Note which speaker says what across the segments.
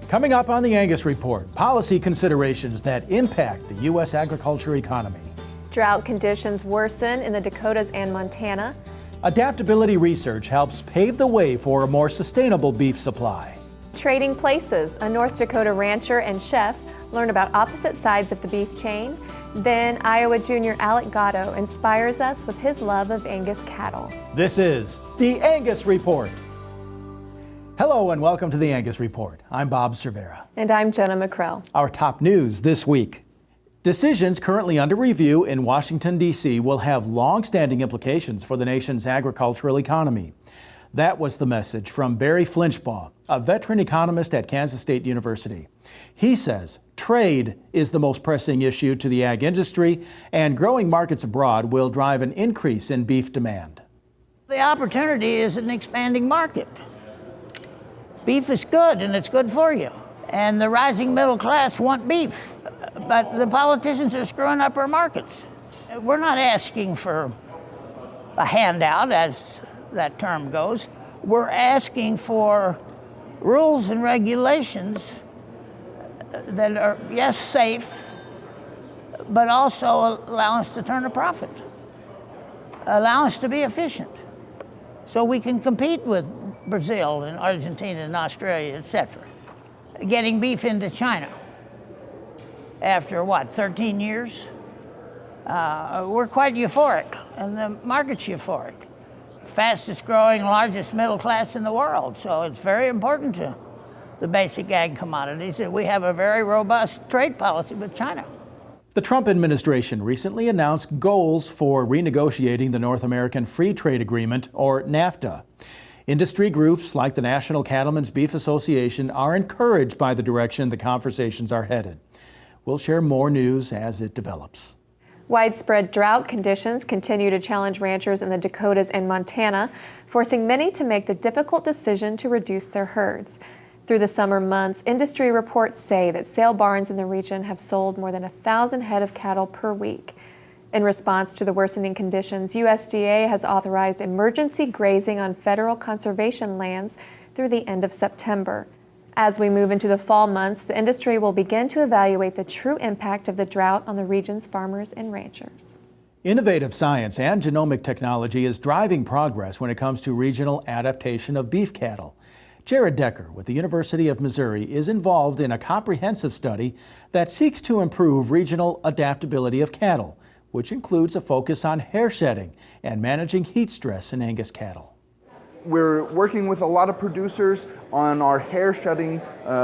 Speaker 1: Coming up on the Angus Report, policy considerations that impact the U.S. agriculture economy.
Speaker 2: Drought conditions worsen in the Dakotas and Montana.
Speaker 1: Adaptability research helps pave the way for a more sustainable beef supply.
Speaker 2: Trading places, a North Dakota rancher and chef learn about opposite sides of the beef chain. Then Iowa junior Alec Gatto inspires us with his love of Angus cattle.
Speaker 1: This is the Angus Report. Hello and welcome to the Angus Report. I'm Bob Cervera.
Speaker 2: And I'm Jenna McCrell.
Speaker 1: Our top news this week. Decisions currently under review in Washington, D.C. will have long-standing implications for the nation's agricultural economy. That was the message from Barry Flinchbaugh, a veteran economist at Kansas State University. He says trade is the most pressing issue to the ag industry, and growing markets abroad will drive an increase in beef demand.
Speaker 3: The opportunity is an expanding market. Beef is good, and it's good for you. And the rising middle class want beef. But the politicians are screwing up our markets. We're not asking for a handout, as that term goes. We're asking for rules and regulations that are, yes, safe, but also allow us to turn a profit, allow us to be efficient, so we can compete with Brazil and Argentina and Australia, etc. Getting beef into China after, 13 years? We're quite euphoric, and the market's euphoric. Fastest growing, largest middle class in the world, so it's very important to the basic ag commodities that we have a very robust trade policy with China.
Speaker 1: The Trump administration recently announced goals for renegotiating the North American Free Trade Agreement, or NAFTA. Industry groups like the National Cattlemen's Beef Association are encouraged by the direction the conversations are headed. We'll share more news as it develops.
Speaker 2: Widespread drought conditions continue to challenge ranchers in the Dakotas and Montana, forcing many to make the difficult decision to reduce their herds. Through the summer months, industry reports say that sale barns in the region have sold more than 1,000 head of cattle per week. In response to the worsening conditions, USDA has authorized emergency grazing on federal conservation lands through the end of September. As we move into the fall months, the industry will begin to evaluate the true impact of the drought on the region's farmers and ranchers.
Speaker 1: Innovative science and genomic technology is driving progress when it comes to regional adaptation of beef cattle. Jared Decker with the University of Missouri is involved in a comprehensive study that seeks to improve regional adaptability of cattle, which includes a focus on hair shedding and managing heat stress in Angus cattle.
Speaker 4: We're working with a lot of producers on our hair shedding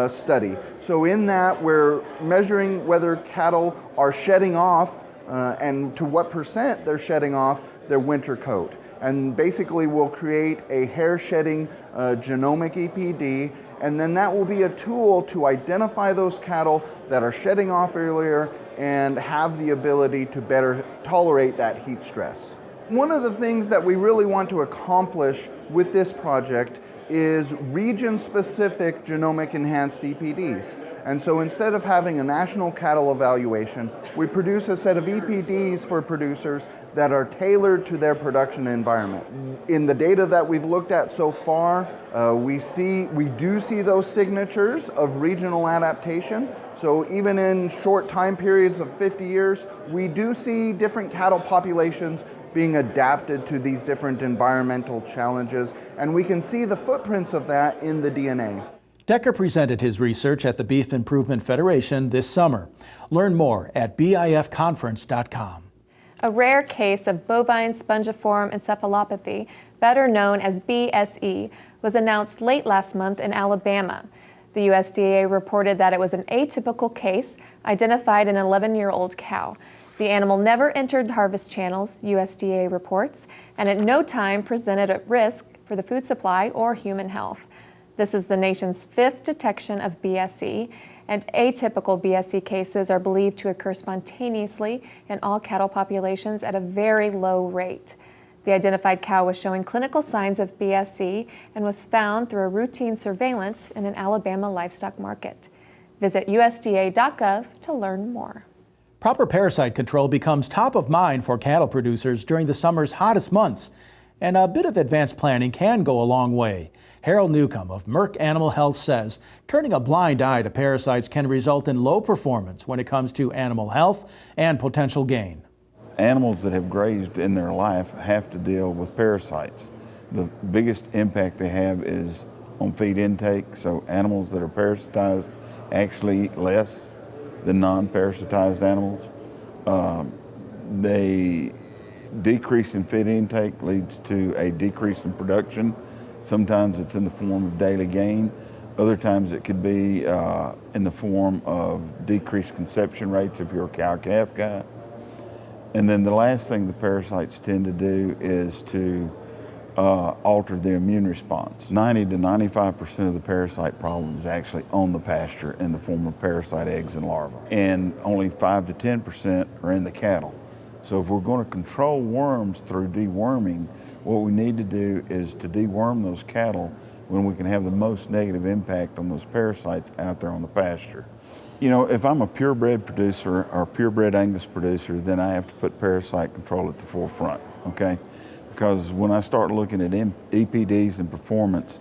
Speaker 4: study. So in that, we're measuring whether cattle are shedding off and to what percent they're shedding off their winter coat. And basically we'll create a hair shedding genomic EPD, and then that will be a tool to identify those cattle that are shedding off earlier and have the ability to better tolerate that heat stress. One of the things that we really want to accomplish with this project is region-specific genomic enhanced EPDs. And so instead of having a national cattle evaluation, we produce a set of EPDs for producers that are tailored to their production environment. In the data that we've looked at so far, we do see those signatures of regional adaptation. So even in short time periods of 50 years, we do see different cattle populations being adapted to these different environmental challenges, and we can see the footprints of that in the DNA.
Speaker 1: Decker presented his research at the Beef Improvement Federation this summer. Learn more at bifconference.com.
Speaker 2: A rare case of bovine spongiformencephalopathy, better known as BSE, was announced late last month in Alabama. The USDA reported that it was an atypical case, identified an 11-year-old cow. The animal never entered harvest channels, USDA reports, and at no time presented at risk for the food supply or human health. This is the nation's 5th detection of BSE, and atypical BSE cases are believed to occur spontaneously in all cattle populations at a very low rate. The identified cow was showing clinical signs of BSE and was found through a routine surveillance in an Alabama livestock market. Visit USDA.gov to learn more.
Speaker 1: Proper parasite control becomes top of mind for cattle producers during the summer's hottest months, and a bit of advanced planning can go a long way. Harold Newcomb of Merck Animal Health says turning a blind eye to parasites can result in low performance when it comes to animal health and potential gain.
Speaker 5: Animals that have grazed in their life have to deal with parasites. The biggest impact they have is on feed intake, so animals that are parasitized actually eat less than non-parasitized animals. They decrease in feed intake leads to a decrease in production. Sometimes it's in the form of daily gain. Other times it could be in the form of decreased conception rates if you're a cow-calf guy. And then the last thing the parasites tend to do is to alter the immune response. 90 to 95% of the parasite problem is actually on the pasture in the form of parasite eggs and larvae. And only 5 to 10% are in the cattle. So if we're going to control worms through deworming, what we need to do is to deworm those cattle when we can have the most negative impact on those parasites out there on the pasture. You know, if I'm a purebred producer or purebred Angus producer, then I have to put parasite control at the forefront, okay? Because when I start looking at EPDs and performance,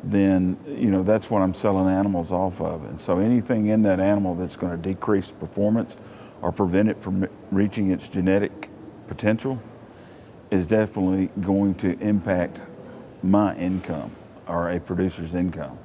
Speaker 5: then, you know, that's what I'm selling animals off of. And so anything in that animal that's going to decrease performance or prevent it from reaching its genetic potential is definitely going to impact my income or a producer's income.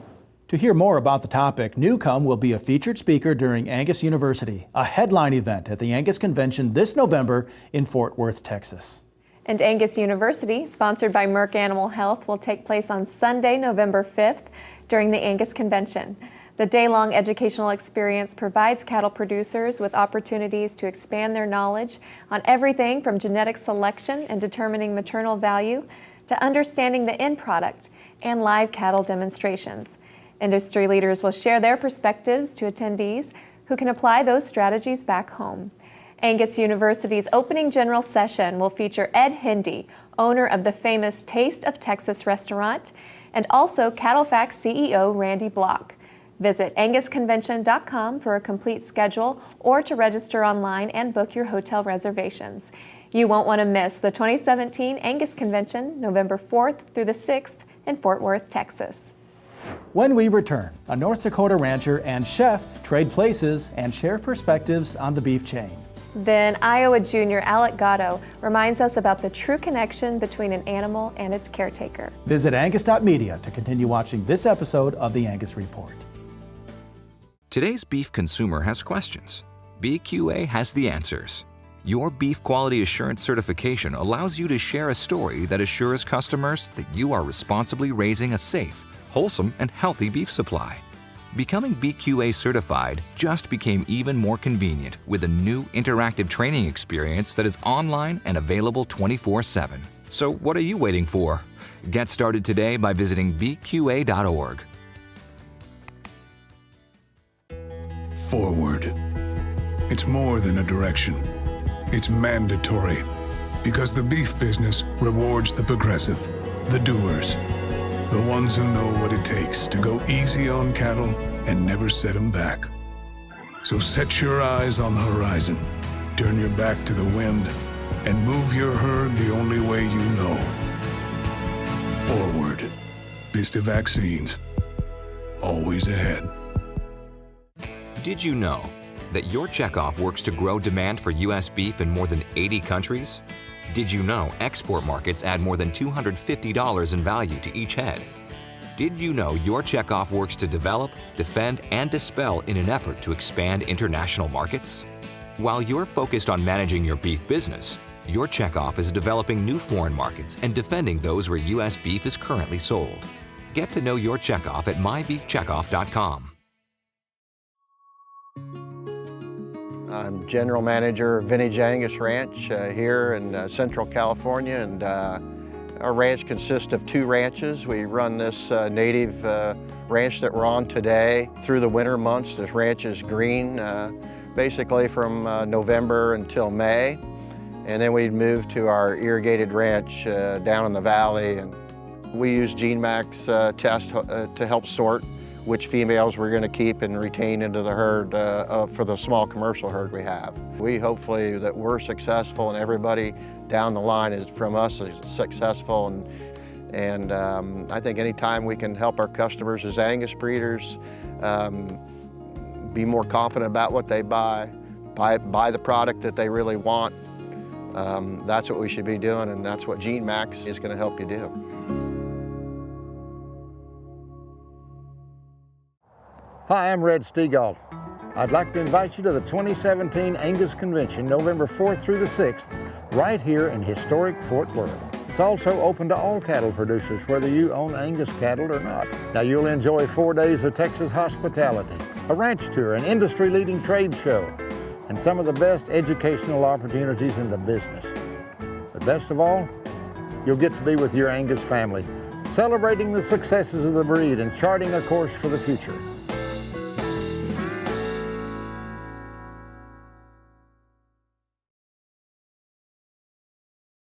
Speaker 1: To hear more about the topic, Newcomb will be a featured speaker during Angus University, a headline event at the Angus Convention this November in Fort Worth, Texas.
Speaker 2: And Angus University, sponsored by Merck Animal Health, will take place on Sunday, November 5th during the Angus Convention. The day-long educational experience provides cattle producers with opportunities to expand their knowledge on everything from genetic selection and determining maternal value to understanding the end product and live cattle demonstrations. Industry leaders will share their perspectives to attendees who can apply those strategies back home. Angus University's opening general session will feature Ed Hindy, owner of the famous Taste of Texas restaurant, and also CattleFax CEO Randy Block. Visit angusconvention.com for a complete schedule or to register online and book your hotel reservations. You won't want to miss the 2017 Angus Convention, November 4th through the 6th in Fort Worth, Texas.
Speaker 1: When we return, a North Dakota rancher and chef trade places and share perspectives on the beef chain.
Speaker 2: Then Iowa junior Alec Gatto reminds us about the true connection between an animal and its caretaker.
Speaker 1: Visit angus.media to continue watching this episode of the Angus Report.
Speaker 6: Today's beef consumer has questions. BQA has the answers. Your Beef Quality Assurance certification allows you to share a story that assures customers that you are responsibly raising a safe, wholesome, and healthy beef supply. Becoming BQA certified just became even more convenient with a new interactive training experience that is online and available 24/7. So what are you waiting for? Get started today by visiting bqa.org.
Speaker 7: Forward. It's more than a direction. It's mandatory because the beef business rewards the progressive, the doers, the ones who know what it takes to go easy on cattle and never set them back. So set your eyes on the horizon, turn your back to the wind, and move your herd the only way you know. Forward. Vista Vaccines. Always ahead.
Speaker 6: Did you know that your checkoff works to grow demand for U.S. beef in more than 80 countries? Did you know export markets add more than $250 in value to each head? Did you know your checkoff works to develop, defend, and dispel in an effort to expand international markets? While you're focused on managing your beef business, your checkoff is developing new foreign markets and defending those where U.S. beef is currently sold. Get to know your checkoff at mybeefcheckoff.com.
Speaker 8: I'm General Manager of Vintage Angus Ranch here in Central California, and our ranch consists of 2 ranches. We run this native ranch that we're on today through the winter months. This ranch is green basically from November until May, and then we move to our irrigated ranch down in the valley, and we use GeneMax test to help sort which females we're going to keep and retain into the herd for the small commercial herd we have. We hopefully that we're successful and everybody down the line is from us is successful, and And I think anytime we can help our customers as Angus breeders be more confident about what they buy the product that they really want, that's what we should be doing, and that's what GeneMax is going to help you do.
Speaker 9: Hi, I'm Red Stegall. I'd like to invite you to the 2017 Angus Convention, November 4th through the 6th, right here in historic Fort Worth. It's also open to all cattle producers, whether you own Angus cattle or not. Now, you'll enjoy 4 days of Texas hospitality, a ranch tour, an industry-leading trade show, and some of the best educational opportunities in the business. But best of all, you'll get to be with your Angus family, celebrating the successes of the breed and charting a course for the future.